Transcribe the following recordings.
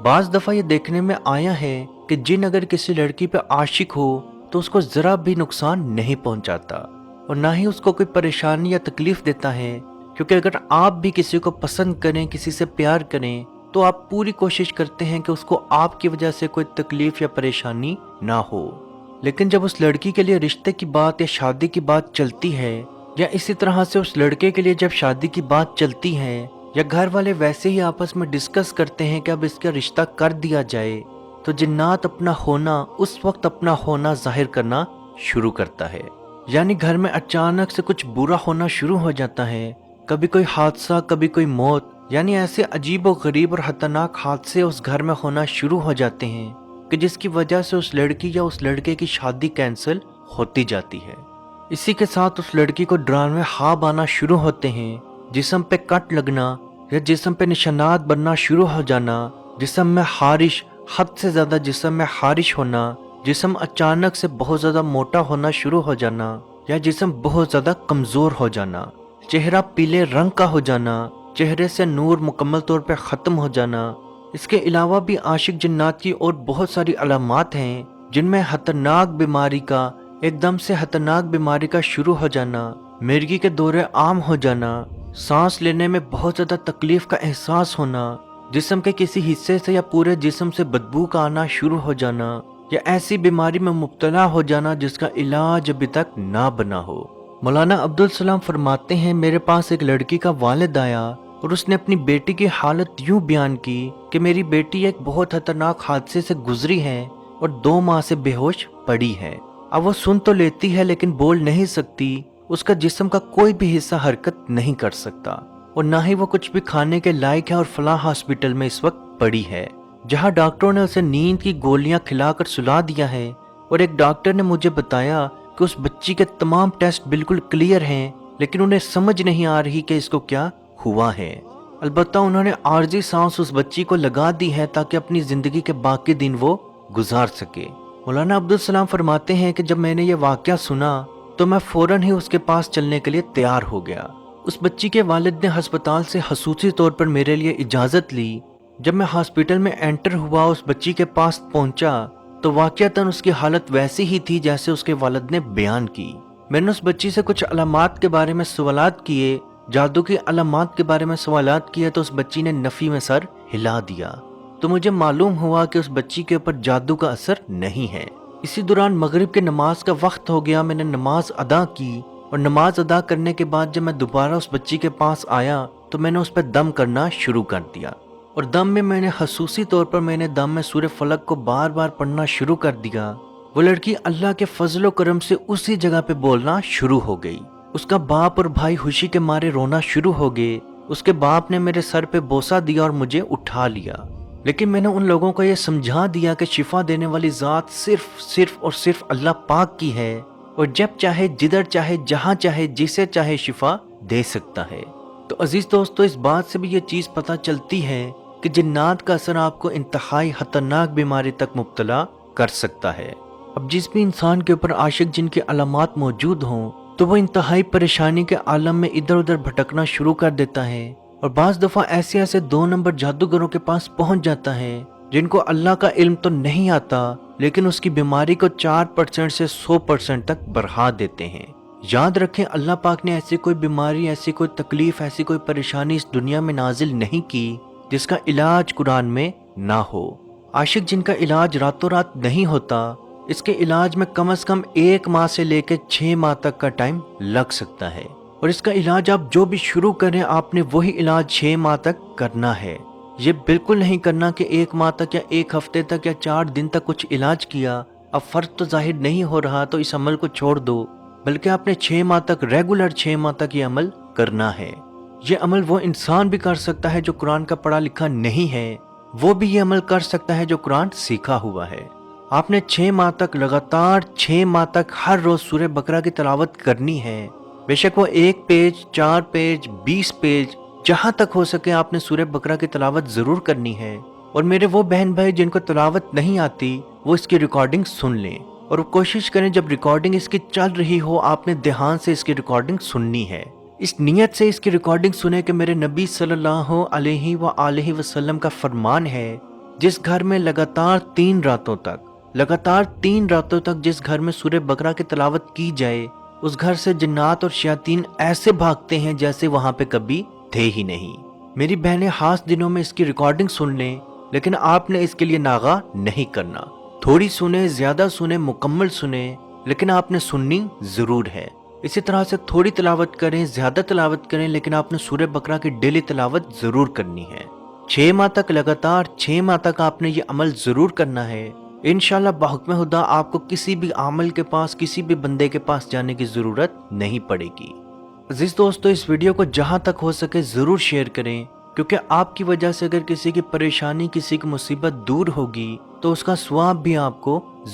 بعض दफ़ा ये देखने में आया है कि जिन अगर किसी लड़की पे आशिक हो तो उसको ज़रा भी नुकसान नहीं पहुंचाता और ना ही उसको कोई परेशानी या तकलीफ देता है, क्योंकि अगर आप भी किसी को पसंद करें, किसी से प्यार करें, तो आप पूरी कोशिश करते हैं कि उसको आपकी वजह से कोई तकलीफ या परेशानी ना हो। लेकिन जब उस लड़की के लिए रिश्ते की बात या शादी की बात चलती है, या इसी तरह से उस लड़के के लिए जब शादी की बात चलती है, या घर वाले वैसे ही आपस में डिस्कस करते हैं कि अब इसका रिश्ता कर दिया जाए, तो जिन्नात अपना होना उस वक्त अपना होना जाहिर करना शुरू करता है। यानी घर में अचानक से कुछ बुरा होना शुरू हो जाता है, कभी कोई हादसा, कभी कोई मौत, यानी ऐसे अजीब और गरीब और खतरनाक हादसे उस घर में होना शुरू हो जाते हैं कि जिसकी वजह से उस लड़की या उस लड़के की शादी कैंसिल होती जाती है। इसी के साथ उस लड़की को डरावने ख्वाब आना शुरू होते हैं, जिस्म पे कट लगना या जिस्म पे निशानात बनना शुरू हो जाना, जिस्म में खारिश, हद से ज़्यादा जिस्म में खारिश होना, जिस्म अचानक से बहुत ज़्यादा मोटा होना शुरू हो जाना, या जिस्म बहुत ज़्यादा कमज़ोर हो जाना, चेहरा पीले रंग का हो जाना, चेहरे से नूर मुकम्मल तौर पे ख़त्म हो जाना। इसके अलावा भी आशिक जिन्नात की और बहुत सारी अलामात हैं, जिनमें खतरनाक बीमारी का, एकदम से खतरनाक बीमारी का शुरू हो जाना, मिर्गी के दौरे आम हो जाना, सांस लेने में बहुत ज़्यादा तकलीफ का एहसास होना, जिस्म के किसी हिस्से से या पूरे जिस्म से बदबू का आना शुरू हो जाना, या ऐसी बीमारी में मुब्तला हो जाना जिसका इलाज अभी तक ना बना हो। मौलाना अब्दुल सलाम फरमाते हैं, मेरे पास एक लड़की का वालिद आया और उसने अपनी बेटी की हालत यूं बयान की कि मेरी बेटी एक बहुत खतरनाक हादसे से गुजरी है और 2 माह से बेहोश पड़ी है। अब वो सुन तो लेती है लेकिन बोल नहीं सकती, उसका जिस्म का कोई भी हिस्सा हरकत नहीं कर सकता और ना ही वो कुछ भी खाने के लायक है और फलां हॉस्पिटल में इस वक्त पड़ी है, जहां डॉक्टरों ने उसे नींद की गोलियां खिलाकर सुला दिया है। और एक डॉक्टर ने मुझे बताया कि उस बच्ची के तमाम टेस्ट बिल्कुल क्लियर हैं, लेकिन उन्हें समझ नहीं आ रही कि इसको क्या हुआ है। अलबत्ता उन्होंने आर्जी सांस उस बच्ची को लगा दी है ताकि अपनी जिंदगी के बाकी दिन वो गुजार सके। मौलाना अब्दुल सलाम फरमाते हैं कि जब मैंने ये वाकया सुना तो मैं फौरन ही उसके पास चलने के लिए तैयार हो गया। उस बच्ची के वालिद ने अस्पताल से खसूसी तौर पर मेरे लिए इजाज़त ली। जब मैं हॉस्पिटल में एंटर हुआ, उस बच्ची के पास पहुंचा तो वाकयातन उसकी हालत वैसी ही थी जैसे उसके वालिद ने बयान की। मैंने उस बच्ची से कुछ अलामात के बारे में सवालात किए, जादू की अलामात के बारे में सवालात किए तो उस बच्ची ने नफी में सर हिला दिया। तो मुझे मालूम हुआ कि उस बच्ची के ऊपर जादू का असर नहीं है। इसी दौरान मगरिब के नमाज का वक्त हो गया। मैंने नमाज अदा की और नमाज अदा करने के बाद जब मैं दोबारा उस बच्ची के पास आया तो मैंने उस पर दम करना शुरू कर दिया और दम में मैंने खसूसी तौर पर मैंने दम में सूरह फलक को बार बार पढ़ना शुरू कर दिया। वो लड़की अल्लाह के फजलो करम से उसी जगह पे बोलना शुरू हो गई। उसका बाप और भाई खुशी के मारे रोना शुरू हो गए। उसके बाप ने मेरे सर पे बोसा दिया और मुझे उठा लिया, लेकिन मैंने उन लोगों को यह समझा दिया कि शिफा देने वाली ज़ात सिर्फ और सिर्फ अल्लाह पाक की है और जब चाहे, जिधर चाहे, जहाँ चाहे, जिसे चाहे शिफा दे सकता है। तो अजीज दोस्तों, इस बात से भी ये चीज़ पता चलती है कि जिन्नात का असर आपको इंतहाई खतरनाक बीमारी तक मुब्तला कर सकता है। अब जिस भी इंसान के ऊपर आशिक जिन की अलामात मौजूद हों तो वो इंतहाई परेशानी के आलम में इधर उधर भटकना शुरू कर देता है और बाज़ दफ़ा ऐसे 2 नंबर जादूगरों के पास पहुंच जाता है जिनको अल्लाह का इल्म तो नहीं आता, लेकिन उसकी बीमारी को 4% से 100% तक बढ़ा देते हैं। याद रखें, अल्लाह पाक ने ऐसी कोई बीमारी, ऐसी कोई तकलीफ, ऐसी कोई परेशानी इस दुनिया में नाजिल नहीं की जिसका इलाज कुरान में ना हो। आशिक जिनका इलाज रातों रात नहीं होता, इसके इलाज में कम से कम 1 माह से लेकर 6 माह तक का टाइम लग सकता है और इसका इलाज आप जो भी शुरू करें आपने वही इलाज 6 माह तक करना है। ये बिल्कुल नहीं करना कि 1 माह तक या 1 हफ्ते तक या 4 दिन तक कुछ इलाज किया, अब फर्क तो जाहिर नहीं हो रहा तो इस अमल को छोड़ दो, बल्कि आपने 6 माह तक, रेगुलर 6 माह तक ये अमल करना है। ये अमल वो इंसान भी कर सकता है जो कुरान का पढ़ा लिखा नहीं है, वो भी ये अमल कर सकता है जो कुरान सीखा हुआ है। आपने 6 माह तक, लगातार 6 माह तक हर रोज सूरह बकरा की तिलावत करनी है। बेशक वो 1 पेज, 4 पेज, 20 पेज, जहां तक हो सके आपने सूरह बकरा की तिलावत जरूर करनी है। और मेरे वो बहन भाई जिनको तिलावत नहीं आती वो इसकी रिकॉर्डिंग सुन लें और कोशिश करें जब रिकॉर्डिंग इसकी चल रही हो आपने ध्यान से इसकी रिकॉर्डिंग सुननी है। इस नियत से इसकी रिकॉर्डिंग सुने कि मेरे नबी सल्लल्लाहु अलैहि वसल्लम का फरमान है, جس گھر میں لگاتار 3 راتوں تک جس گھر میں سورہ بقرہ کی تلاوت کی جائے، اس گھر سے جنات اور شیاطین ایسے بھاگتے ہیں جیسے وہاں پہ کبھی تھے ہی نہیں۔ میری بہنیں خاص دنوں میں اس کی ریکارڈنگ سن لیں، لیکن آپ نے اس کے لیے ناغہ نہیں کرنا۔ تھوڑی سنیں، زیادہ سنیں، مکمل سنیں، لیکن آپ نے سننی ضرور ہے۔ اسی طرح سے تھوڑی تلاوت کریں، زیادہ تلاوت کریں، لیکن آپ نے سورہ بقرہ کی ڈیلی تلاوت ضرور کرنی ہے۔ 6 ماہ تک، لگاتار 6 ماہ تک آپ نے یہ عمل ضرور کرنا ہے۔ انشاءاللہ بحکم خدا آپ کو کسی بھی عامل کے پاس، کسی بھی بندے کے پاس جانے کی ضرورت نہیں پڑے گی۔ عزیز دوستو، اس ویڈیو کو جہاں تک ہو سکے ضرور شیئر کریں، کیونکہ آپ کی وجہ سے اگر کسی کی پریشانی، کسی کی مصیبت دور ہوگی تو اس کا ثواب بھی آپ کو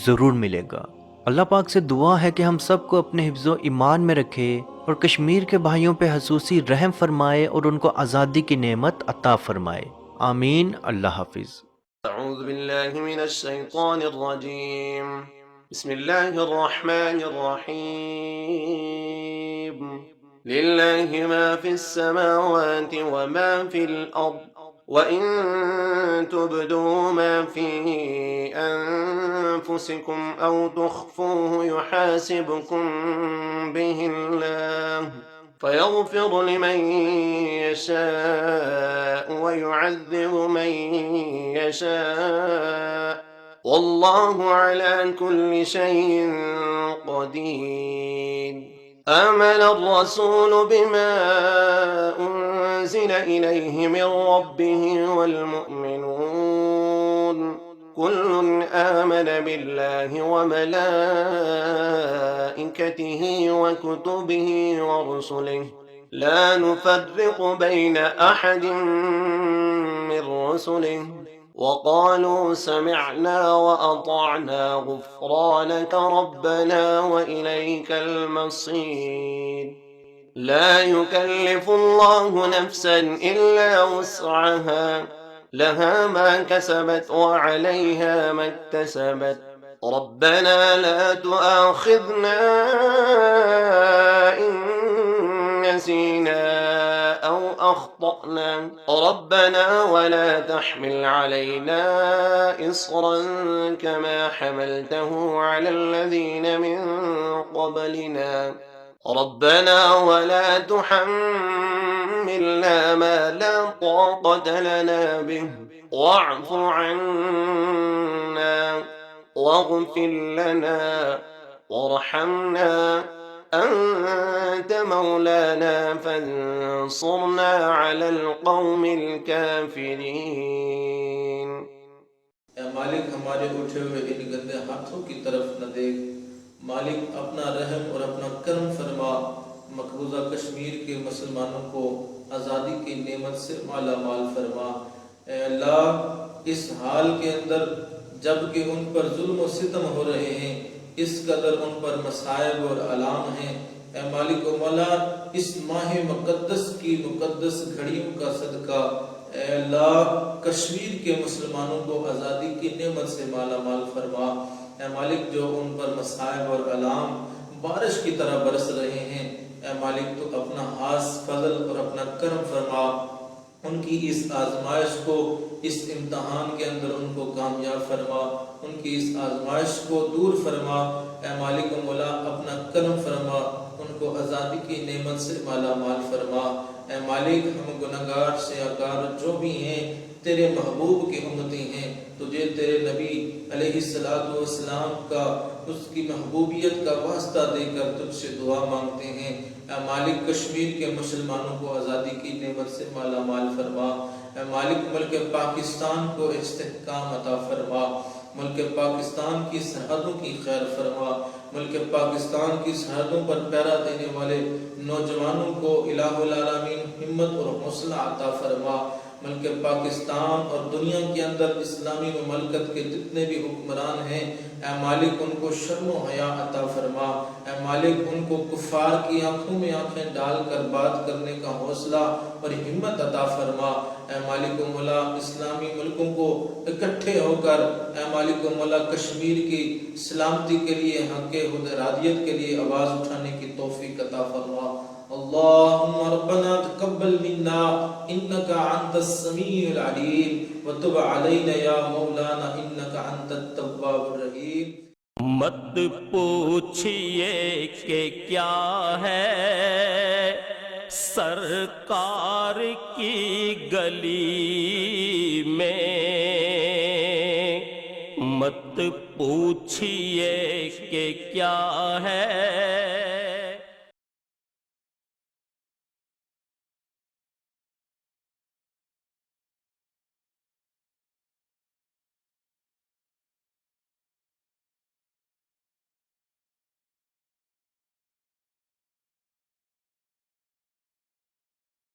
ضرور ملے گا۔ اللہ پاک سے دعا ہے کہ ہم سب کو اپنے حفظ و ایمان میں رکھے اور کشمیر کے بھائیوں پہ خصوصی رحم فرمائے اور ان کو آزادی کی نعمت عطا فرمائے۔ آمین۔ اللہ حافظ۔ اعوذ باللہ من الشیطان الرجیم، بسم اللہ الرحمن الرحیم، للہ ما فی السماوات وما فی الارض وَإِن تُبْدُوا مَا فِي أَنفُسِكُمْ أَوْ تُخْفُوهُ يُحَاسِبْكُم بِهِ اللَّهُ فَيَغْفِرُ لِمَن يَشَاءُ وَيُعَذِّبُ مَن يَشَاءُ وَاللَّهُ عَلَى كُلِّ شَيْءٍ قَدِيرٌ۔ آمن الرسول بما أنزل إليه من ربه والمؤمنون كل آمن بالله وملائكته وكتبه ورسله لا نفرق بين أحد من رسله وقالوا سمعنا وأطعنا غفرانك ربنا وإليك المصير۔ لا يكلف الله نفسا إلا وسعها، لها ما كسبت وعليها ما اكتسبت، ربنا لا تؤاخذنا إن نسينا أو أخطأنا، ربنا ولا تحمل علينا إصرا كما حملته على الذين من قبلنا، ربنا ولا تحملنا ما لا طاقة لنا به، واعف عنا واغفر لنا وارحمنا أنت مولانا فانصرنا على القوم الكافرين۔ اے مالک ہمارے اٹھے ہوئے ان گندے ہاتھوں کی طرف نہ دیکھ، مالک اپنا رحم اور اپنا کرم فرما، مقبوضہ کشمیر کے مسلمانوں کو آزادی کی نعمت سے مالا مال فرما۔ اے اللہ، اس حال کے اندر جب کہ ان پر ظلم و ستم ہو رہے ہیں، اس قدر ان پر مصائب اور آلام ہیں، اے مالک و مولا، اس ماہ مقدس کی مقدس گھڑیوں کا صدقہ اے اللہ کشمیر کے مسلمانوں کو آزادی کی نعمت سے مالا مال فرما۔ اے مالک، جو ان پر مصائب اور آلام بارش کی طرح برس رہے ہیں، اے مالک تو اپنا خاص فضل اور اپنا کرم فرما، ان کی اس آزمائش کو، اس امتحان کے اندر ان کو کامیاب فرما، ان کی اس آزمائش کو دور فرما۔ اے مالک و مولا، اپنا کرم فرما، ان کو آزادی کی نعمت سے مالا مال فرما۔ اے مالک، ہم گناہگار سیاہکار جو بھی ہیں، تیرے محبوب کی امتی ہیں، تجھے تیرے نبی علیہ السلام کا، اس کی محبوبیت کا واسطہ دے کر تجھ سے دعا مانگتے ہیں۔ اے مالک، کشمیر کے مسلمانوں کو آزادی کی نعمت سے مالا مال فرما۔ اے مالک، ملک پاکستان کو استحکام عطا فرما، ملک پاکستان کی سرحدوں کی خیر فرما، ملک پاکستان کی سرحدوں پر پہرا دینے والے نوجوانوں کو الہ العالمین ہمت اور حوصلہ عطا فرما۔ ملک پاکستان اور دنیا کے اندر اسلامی مملکت کے جتنے بھی حکمران ہیں، اے مالک ان کو شرم و حیا عطا فرما۔ اے مالک، ان کو کفار کی آنکھوں میں آنکھیں ڈال کر بات کرنے کا حوصلہ اور ہمت عطا فرما۔ اے مالک و مولا، اسلامی ملکوں کو اکٹھے ہو کر اے مالک و مولا کشمیر کی سلامتی کے لیے، حق حدیت کے لیے آواز اٹھانے کی توفیق عطا فرما۔ اللهم ربنا تقبل منا انك انت السميع العليم وتب علينا يا مولانا انك انت التواب الرحيم. مت پوچھئے کہ کیا ہے سرکار کی گلی میں، مت پوچھئے کہ کیا ہے